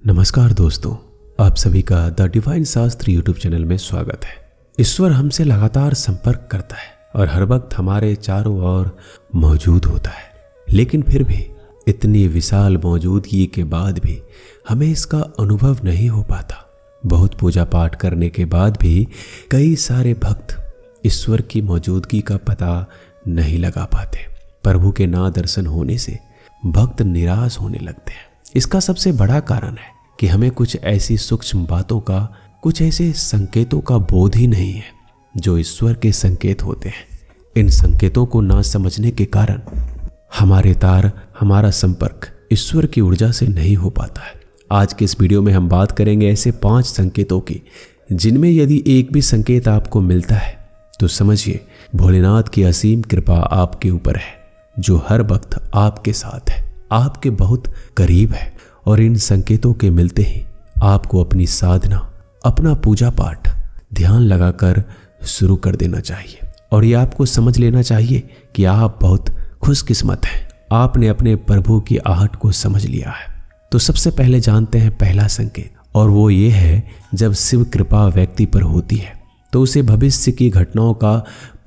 नमस्कार दोस्तों, आप सभी का द डिवाइन शास्त्र यूट्यूब चैनल में स्वागत है। ईश्वर हमसे लगातार संपर्क करता है और हर वक्त हमारे चारों ओर मौजूद होता है, लेकिन फिर भी इतनी विशाल मौजूदगी के बाद भी हमें इसका अनुभव नहीं हो पाता। बहुत पूजा पाठ करने के बाद भी कई सारे भक्त ईश्वर की मौजूदगी का पता नहीं लगा पाते। प्रभु के ना दर्शन होने से भक्त निराश होने लगते हैं। इसका सबसे बड़ा कारण है कि हमें कुछ ऐसी सूक्ष्म बातों का, कुछ ऐसे संकेतों का बोध ही नहीं है जो ईश्वर के संकेत होते हैं। इन संकेतों को ना समझने के कारण हमारा संपर्क ईश्वर की ऊर्जा से नहीं हो पाता है। आज के इस वीडियो में हम बात करेंगे ऐसे 5 संकेतों की, जिनमें यदि एक भी संकेत आपको मिलता है तो समझिए भोलेनाथ की असीम कृपा आपके ऊपर है, जो हर वक्त आपके साथ है, आपके बहुत करीब है। और इन संकेतों के मिलते ही आपको अपनी साधना, अपना पूजा पाठ ध्यान लगाकर शुरू कर देना चाहिए। और ये आपको समझ लेना चाहिए कि आप बहुत खुशकिस्मत हैं, आपने अपने प्रभु की आहट को समझ लिया है। तो सबसे पहले जानते हैं पहला संकेत, और वो ये है जब शिव कृपा व्यक्ति पर होती है तो उसे भविष्य की घटनाओं का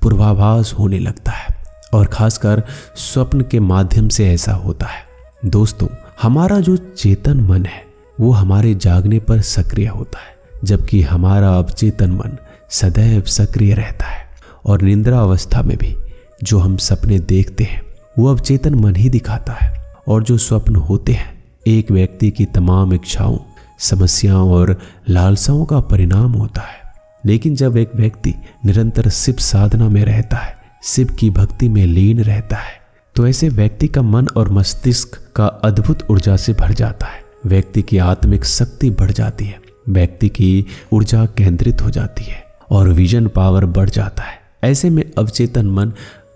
पूर्वाभास होने लगता है, और खासकर स्वप्न के माध्यम से ऐसा होता है। दोस्तों, हमारा जो चेतन मन है वो हमारे जागने पर सक्रिय होता है, जबकि हमारा अवचेतन मन सदैव सक्रिय रहता है। और निद्रा अवस्था में भी जो हम सपने देखते हैं वो अवचेतन मन ही दिखाता है। और जो स्वप्न होते हैं एक व्यक्ति की तमाम इच्छाओं, समस्याओं और लालसाओं का परिणाम होता है। लेकिन जब एक व्यक्ति निरंतर शिव साधना में रहता है, शिव की भक्ति में लीन रहता है, तो ऐसे व्यक्ति का मन और मस्तिष्क का अद्भुत ऊर्जा से भर जाता है। व्यक्ति की आत्मिक शक्ति बढ़ जाती है, व्यक्ति की ऊर्जा केंद्रित हो जाती है और विजन पावर बढ़ जाता है। ऐसे में अवचेतन मन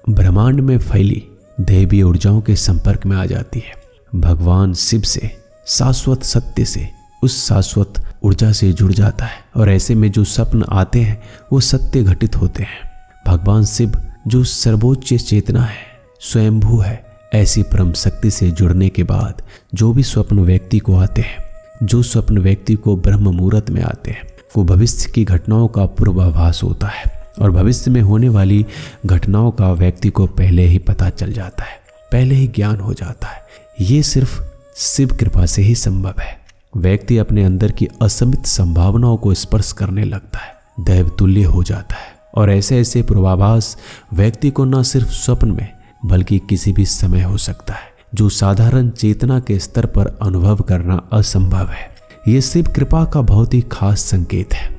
ब्रह्मांड में फैली दैवीय ऊर्जाओं के संपर्क में आ जाती है। भगवान शिव से, शाश्वत सत्य से, उस शाश्वत ऊर्जा से जुड़ जाता है। और ऐसे में जो स्वप्न आते हैं वो सत्य घटित होते हैं। भगवान शिव जो सर्वोच्च चेतना है, स्वयंभू है, ऐसी परम शक्ति से जुड़ने के बाद जो भी स्वप्न व्यक्ति को आते हैं, जो स्वप्न व्यक्ति को ब्रह्म मुहूर्त में आते हैं, वो भविष्य की घटनाओं का पूर्वाभास होता है। और भविष्य में होने वाली घटनाओं का व्यक्ति को पहले ही पता चल जाता है, पहले ही ज्ञान हो जाता है। ये सिर्फ शिव कृपा से ही संभव है। व्यक्ति अपने अंदर की असीमित संभावनाओं को स्पर्श करने लगता है, दैवतुल्य हो जाता है। और ऐसे ऐसे पूर्वाभास व्यक्ति को न सिर्फ स्वप्न में बल्कि किसी भी समय हो सकता है, जो साधारण चेतना के स्तर पर अनुभव करना असंभव है। ये शिव कृपा का बहुत ही खास संकेत है।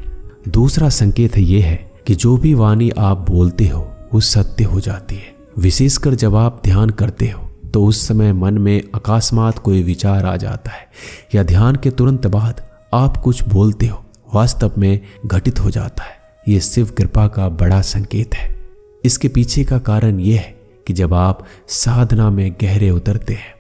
दूसरा संकेत ये है कि जो भी वाणी आप बोलते हो वो सत्य हो जाती है। विशेषकर जब आप ध्यान करते हो तो उस समय मन में अकस्मात कोई विचार आ जाता है, या ध्यान के तुरंत बाद आप कुछ बोलते हो, वास्तव में घटित हो जाता है। ये शिव कृपा का बड़ा संकेत है। इसके पीछे का कारण यह है कि जब आप साधना में गहरे उतरते हैं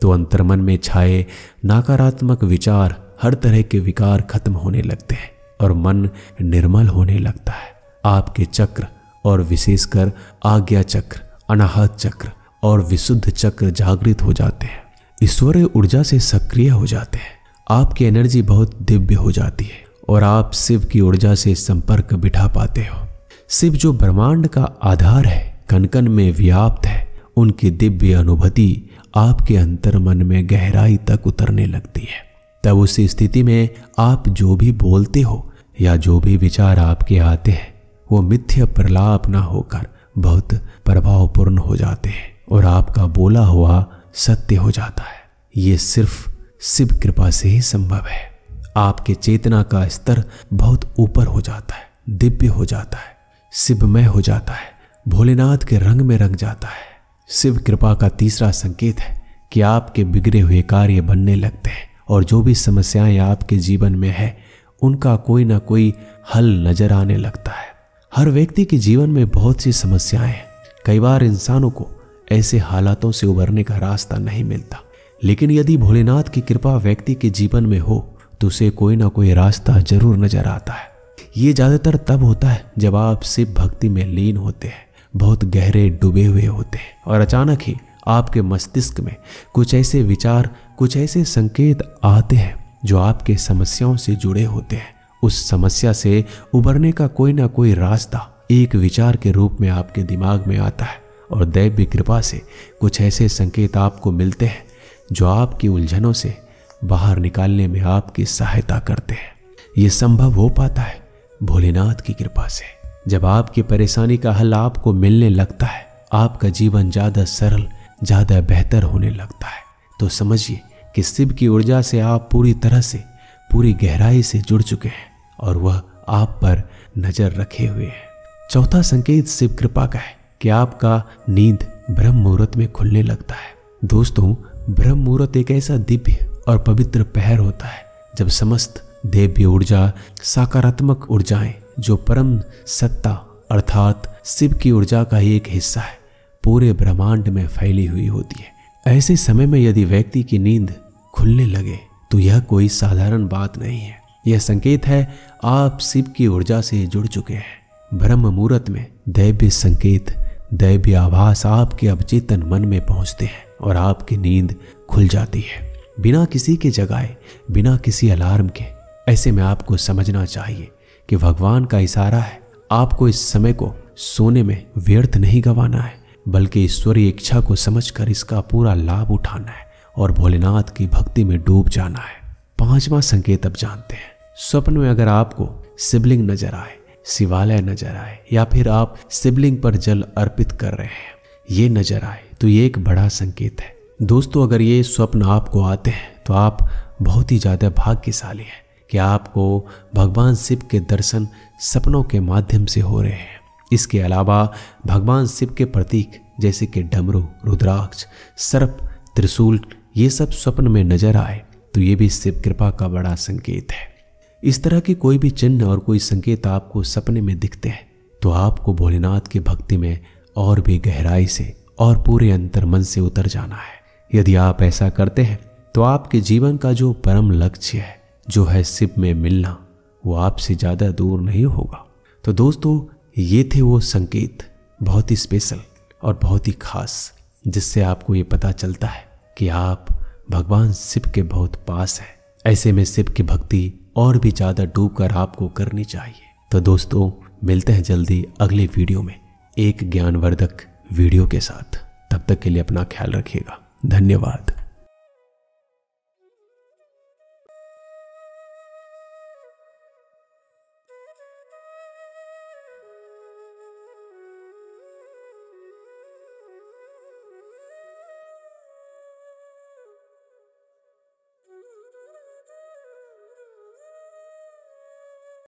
तो अंतर्मन में छाए नकारात्मक विचार, हर तरह के विकार खत्म होने लगते हैं और मन निर्मल होने लगता है। आपके चक्र, और विशेषकर आज्ञा चक्र, अनाहत चक्र और विशुद्ध चक्र जागृत हो जाते हैं, ईश्वरीय ऊर्जा से सक्रिय हो जाते हैं। आपकी एनर्जी बहुत दिव्य हो जाती है और आप शिव की ऊर्जा से संपर्क बिठा पाते हो। शिव जो ब्रह्मांड का आधार है, कण कण में व्याप्त है, उनकी दिव्य अनुभूति आपके अंतर्मन में गहराई तक उतरने लगती है। तब उस स्थिति में आप जो भी बोलते हो या जो भी विचार आपके आते हैं वो मिथ्या प्रलाप न होकर बहुत प्रभावपूर्ण हो जाते हैं और आपका बोला हुआ सत्य हो जाता है। ये सिर्फ शिव कृपा से ही संभव है। आपके चेतना का स्तर बहुत ऊपर हो जाता है, दिव्य हो जाता है, शिवमय हो जाता है, भोलेनाथ के रंग में रंग जाता है। शिव कृपा का तीसरा संकेत है कि आपके बिगड़े हुए कार्य बनने लगते हैं और जो भी समस्याएं आपके जीवन में है उनका कोई ना कोई हल नजर आने लगता है। हर व्यक्ति के जीवन में बहुत सी समस्याएं हैं। कई बार इंसानों को ऐसे हालातों से उबरने का रास्ता नहीं मिलता, लेकिन यदि भोलेनाथ की कृपा व्यक्ति के जीवन में हो तो उसे कोई ना कोई रास्ता जरूर नजर आता है। ये ज्यादातर तब होता है जब आप शिव भक्ति में लीन होते हैं, बहुत गहरे डूबे हुए होते हैं और अचानक ही आपके मस्तिष्क में कुछ ऐसे विचार, कुछ ऐसे संकेत आते हैं जो आपके समस्याओं से जुड़े होते हैं। उस समस्या से उबरने का कोई ना कोई रास्ता एक विचार के रूप में आपके दिमाग में आता है और दैवीय कृपा से कुछ ऐसे संकेत आपको मिलते हैं जो आपकी उलझनों से बाहर निकालने में आपकी सहायता करते हैं। ये संभव हो पाता है भोलेनाथ की कृपा से। जब आपकी परेशानी का हल आपको मिलने लगता है, आपका जीवन ज्यादा सरल, ज्यादा बेहतर होने लगता है। तो समझिए कि शिव की ऊर्जा से आप पूरी तरह से, पूरी गहराई से जुड़ चुके हैं और वह आप पर नजर रखे हुए हैं। चौथा संकेत शिव कृपा का है कि आपका नींद ब्रह्म मुहूर्त में खुलने लगता है। दोस्तों, ब्रह्म मुहूर्त एक ऐसा दिव्य और पवित्र पहर होता है जब समस्त दैवीय ऊर्जा, सकारात्मक ऊर्जाएं जो परम सत्ता अर्थात शिव की ऊर्जा का ही एक हिस्सा है, पूरे ब्रह्मांड में फैली हुई होती है। ऐसे समय में यदि व्यक्ति की नींद खुलने लगे तो यह कोई साधारण बात नहीं है। यह संकेत है आप शिव की ऊर्जा से जुड़ चुके हैं। ब्रह्म मुहूर्त में दैवीय संकेत, दैवीय आभास आपके अवचेतन मन में पहुंचते हैं और आपकी नींद खुल जाती है बिना किसी के जगाए, बिना किसी अलार्म के। ऐसे में आपको समझना चाहिए कि भगवान का इशारा है। आपको इस समय को सोने में व्यर्थ नहीं गंवाना है, बल्कि ईश्वरीय इच्छा को समझकर इसका पूरा लाभ उठाना है और भोलेनाथ की भक्ति में डूब जाना है। पांचवा संकेत अब जानते हैं। स्वप्न में अगर आपको शिवलिंग नजर आए, शिवालय नजर आए या फिर आप शिवलिंग पर जल अर्पित कर रहे हैं, ये नजर आए तो ये एक बड़ा संकेत है। दोस्तों, अगर ये स्वप्न आपको आते हैं तो आप बहुत ही ज़्यादा भाग्यशाली हैं कि आपको भगवान शिव के दर्शन सपनों के माध्यम से हो रहे हैं। इसके अलावा भगवान शिव के प्रतीक जैसे कि डमरू, रुद्राक्ष, सर्प, त्रिशूल, ये सब स्वप्न में नजर आए तो ये भी शिव कृपा का बड़ा संकेत है। इस तरह की कोई भी चिन्ह और कोई संकेत आपको सपने में दिखते हैं तो आपको भोलेनाथ की भक्ति में और भी गहराई से और पूरे अंतर मन से उतर जाना है। यदि आप ऐसा करते हैं तो आपके जीवन का जो परम लक्ष्य है, जो है शिव में मिलना, वो आपसे ज़्यादा दूर नहीं होगा। तो दोस्तों, ये थे वो संकेत, बहुत ही स्पेशल और बहुत ही खास, जिससे आपको ये पता चलता है कि आप भगवान शिव के बहुत पास हैं। ऐसे में शिव की भक्ति और भी ज़्यादा डूबकर आपको करनी चाहिए। तो दोस्तों, मिलते हैं जल्दी अगले वीडियो में एक ज्ञानवर्धक वीडियो के साथ। तब तक के लिए अपना ख्याल रखिएगा। धन्यवाद।